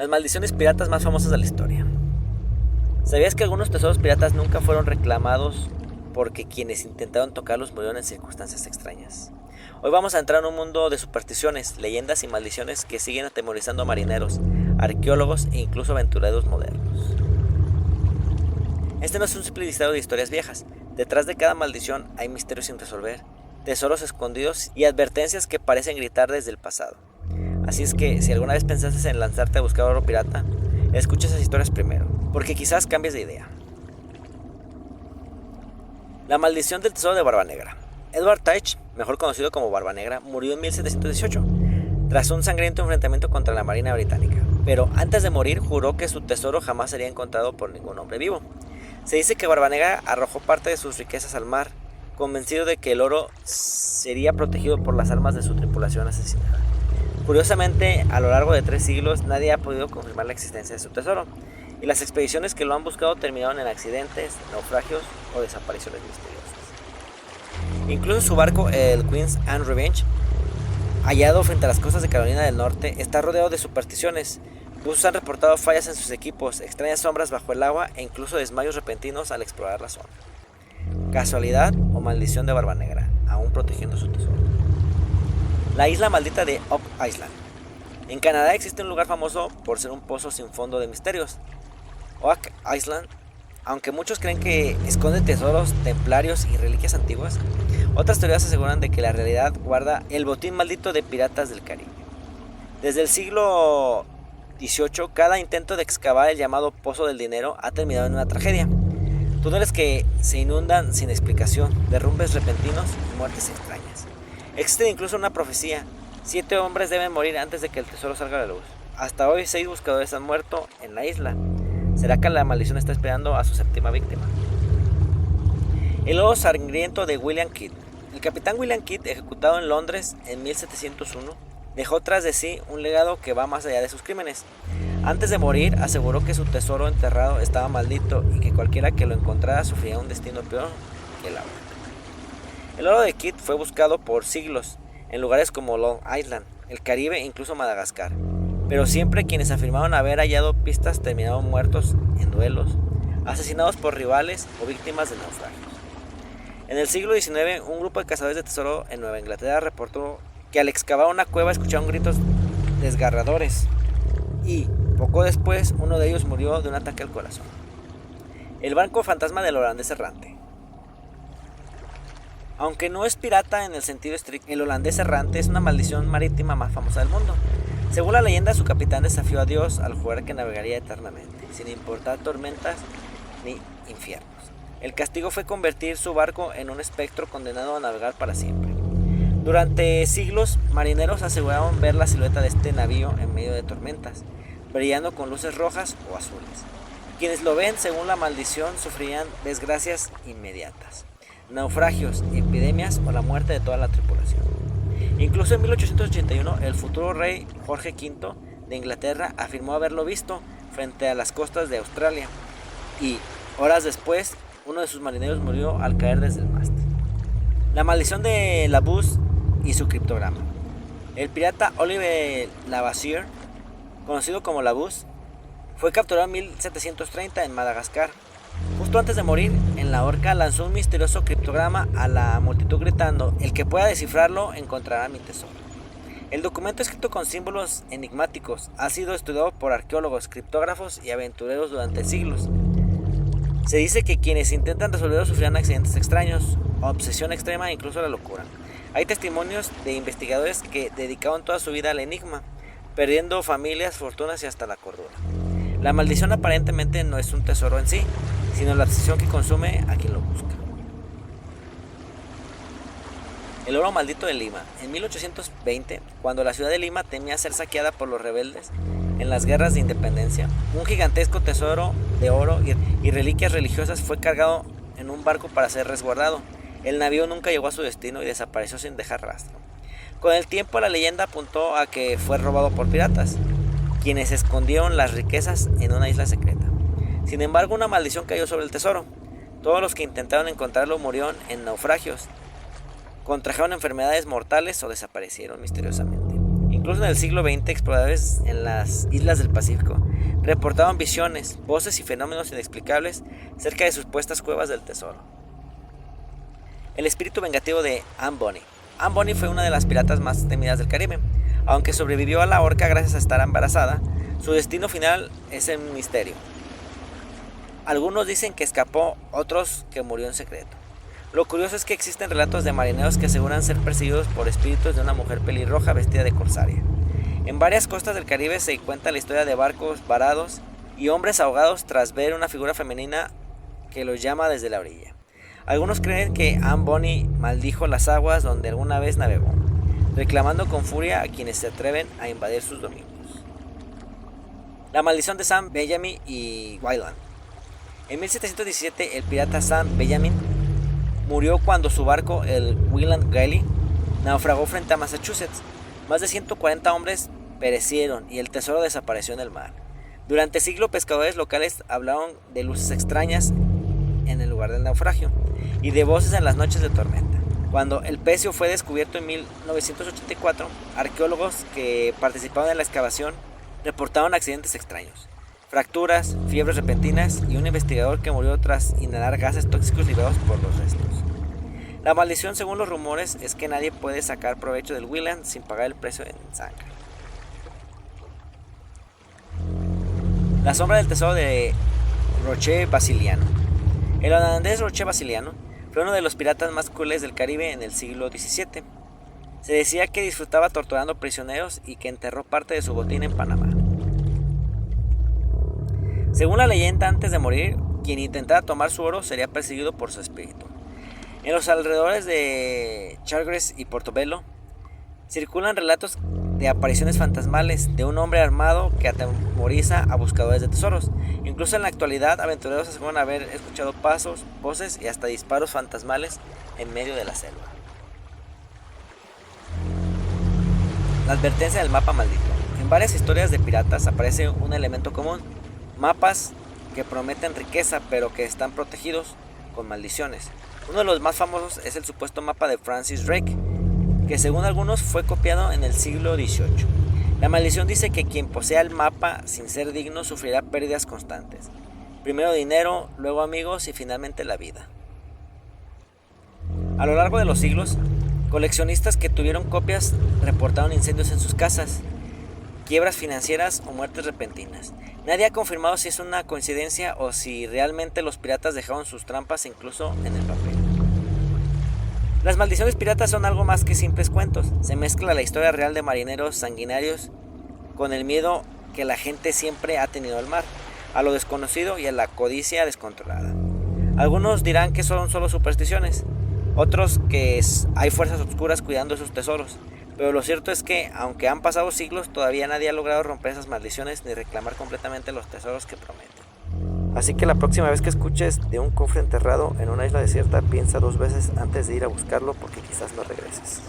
Las maldiciones piratas más famosas de la historia. ¿Sabías que algunos tesoros piratas nunca fueron reclamados porque quienes intentaron tocarlos murieron en circunstancias extrañas? Hoy vamos a entrar en un mundo de supersticiones, leyendas y maldiciones que siguen atemorizando a marineros, arqueólogos e incluso aventureros modernos. Este no es un simple listado de historias viejas. Detrás de cada maldición hay misterios sin resolver, tesoros escondidos y advertencias que parecen gritar desde el pasado. Así es que si alguna vez pensaste en lanzarte a buscar oro pirata, escucha esas historias primero, porque quizás cambies de idea. La maldición del tesoro de Barba Negra. Edward Teach, mejor conocido como Barba Negra, murió en 1718, tras un sangriento enfrentamiento contra la Marina Británica. Pero antes de morir juró que su tesoro jamás sería encontrado por ningún hombre vivo. Se dice que Barba Negra arrojó parte de sus riquezas al mar, convencido de que el oro sería protegido por las almas de su tripulación asesinada. Curiosamente, a lo largo de 3 siglos nadie ha podido confirmar la existencia de su tesoro, y las expediciones que lo han buscado terminaron en accidentes, naufragios o desapariciones misteriosas. Incluso su barco, el Queen's Anne Revenge, hallado frente a las costas de Carolina del Norte, está rodeado de supersticiones. Buzos han reportado fallas en sus equipos, extrañas sombras bajo el agua e incluso desmayos repentinos al explorar la zona. ¿Casualidad o maldición de Barba Negra, aún protegiendo su tesoro? La isla maldita de Oak Island. En Canadá existe un lugar famoso por ser un pozo sin fondo de misterios. Oak Island, aunque muchos creen que esconde tesoros templarios y reliquias antiguas, otras teorías aseguran de que la realidad guarda el botín maldito de piratas del Caribe. Desde el siglo XVIII, cada intento de excavar el llamado Pozo del Dinero ha terminado en una tragedia. Túneles que se inundan sin explicación, derrumbes repentinos y muertes extrañas. Existe incluso una profecía: 7 hombres deben morir antes de que el tesoro salga a la luz. Hasta hoy 6 buscadores han muerto en la isla. ¿Será que la maldición está esperando a su 7ª víctima? El oro sangriento de William Kidd. El capitán William Kidd, ejecutado en Londres en 1701, dejó tras de sí un legado que va más allá de sus crímenes. Antes de morir, aseguró que su tesoro enterrado estaba maldito y que cualquiera que lo encontrara sufría un destino peor que la muerte. El oro de Kidd fue buscado por siglos en lugares como Long Island, el Caribe e incluso Madagascar, pero siempre quienes afirmaban haber hallado pistas terminaron muertos en duelos, asesinados por rivales o víctimas de naufragios. En el siglo XIX, un grupo de cazadores de tesoro en Nueva Inglaterra reportó que al excavar una cueva escucharon gritos desgarradores y, poco después, uno de ellos murió de un ataque al corazón. El barco fantasma del holandés errante. Aunque no es pirata en el sentido estricto, el holandés errante es una maldición marítima más famosa del mundo. Según la leyenda, su capitán desafió a Dios al jurar que navegaría eternamente, sin importar tormentas ni infiernos. El castigo fue convertir su barco en un espectro condenado a navegar para siempre. Durante siglos, marineros aseguraron ver la silueta de este navío en medio de tormentas, brillando con luces rojas o azules. Quienes lo ven, según la maldición, sufrían desgracias inmediatas, naufragios, epidemias o la muerte de toda la tripulación. Incluso en 1881, el futuro rey Jorge V de Inglaterra afirmó haberlo visto frente a las costas de Australia y, horas después, uno de sus marineros murió al caer desde el mástil. La maldición de Labuz y su criptograma. El pirata Oliver Lavassier, conocido como Labuz, fue capturado en 1730 en Madagascar. Justo antes de morir, en la horca lanzó un misterioso criptograma a la multitud gritando: "El que pueda descifrarlo encontrará mi tesoro". El documento, escrito con símbolos enigmáticos, ha sido estudiado por arqueólogos, criptógrafos y aventureros durante siglos. Se dice que quienes intentan resolverlo sufrirán accidentes extraños, obsesión extrema e incluso la locura. Hay testimonios de investigadores que dedicaron toda su vida al enigma, perdiendo familias, fortunas y hasta la cordura. La maldición aparentemente no es un tesoro en sí, sino la obsesión que consume a quien lo busca. El oro maldito de Lima. En 1820, cuando la ciudad de Lima temía ser saqueada por los rebeldes en las guerras de independencia, un gigantesco tesoro de oro y reliquias religiosas fue cargado en un barco para ser resguardado. El navío nunca llegó a su destino y desapareció sin dejar rastro. Con el tiempo, la leyenda apuntó a que fue robado por piratas, quienes escondieron las riquezas en una isla secreta. Sin embargo, una maldición cayó sobre el tesoro. Todos los que intentaron encontrarlo murieron en naufragios, contrajeron enfermedades mortales o desaparecieron misteriosamente. Incluso en el siglo XX, exploradores en las islas del Pacífico reportaban visiones, voces y fenómenos inexplicables cerca de supuestas cuevas del tesoro. El espíritu vengativo de Anne Bonny. Anne Bonny fue una de las piratas más temidas del Caribe. Aunque sobrevivió a la horca gracias a estar embarazada, su destino final es un misterio. Algunos dicen que escapó, otros que murió en secreto. Lo curioso es que existen relatos de marineros que aseguran ser perseguidos por espíritus de una mujer pelirroja vestida de corsaria. En varias costas del Caribe se cuenta la historia de barcos varados y hombres ahogados tras ver una figura femenina que los llama desde la orilla. Algunos creen que Anne Bonny maldijo las aguas donde alguna vez navegó, reclamando con furia a quienes se atreven a invadir sus dominios. La maldición de Sam Benjamin y Wayland. En 1717 el pirata Sam Benjamin murió cuando su barco, el Wayland Gailey, naufragó frente a Massachusetts. Más de 140 hombres perecieron y el tesoro desapareció en el mar. Durante siglos pescadores locales hablaron de luces extrañas en el lugar del naufragio y de voces en las noches de tormenta. Cuando el pecio fue descubierto en 1984, arqueólogos que participaban en la excavación reportaron accidentes extraños, fracturas, fiebres repentinas y un investigador que murió tras inhalar gases tóxicos liberados por los restos. La maldición, según los rumores, es que nadie puede sacar provecho del Wayland sin pagar el precio en sangre. La sombra del tesoro de Roche Basiliano. El holandés Roche Basiliano fue uno de los piratas más crueles del Caribe en el siglo XVII. Se decía que disfrutaba torturando prisioneros y que enterró parte de su botín en Panamá. Según la leyenda, antes de morir, quien intentara tomar su oro sería perseguido por su espíritu. En los alrededores de Chagres y Portobelo circulan relatos de apariciones fantasmales de un hombre armado que atemoriza a buscadores de tesoros. Incluso en la actualidad, aventureros aseguran haber escuchado pasos, voces y hasta disparos fantasmales en medio de la selva. La advertencia del mapa maldito. En varias historias de piratas aparece un elemento común: mapas que prometen riqueza pero que están protegidos con maldiciones. Uno de los más famosos es el supuesto mapa de Francis Drake, que según algunos fue copiado en el siglo XVIII. La maldición dice que quien posea el mapa sin ser digno sufrirá pérdidas constantes. Primero dinero, luego amigos y finalmente la vida. A lo largo de los siglos, coleccionistas que tuvieron copias reportaron incendios en sus casas, quiebras financieras o muertes repentinas. Nadie ha confirmado si es una coincidencia o si realmente los piratas dejaron sus trampas incluso en el papel. Las maldiciones piratas son algo más que simples cuentos. Se mezcla la historia real de marineros sanguinarios con el miedo que la gente siempre ha tenido al mar, a lo desconocido y a la codicia descontrolada. Algunos dirán que son solo supersticiones, otros que hay fuerzas oscuras cuidando esos tesoros. Pero lo cierto es que, aunque han pasado siglos, todavía nadie ha logrado romper esas maldiciones ni reclamar completamente los tesoros que prometen. Así que la próxima vez que escuches de un cofre enterrado en una isla desierta, piensa 2 veces antes de ir a buscarlo porque quizás no regreses.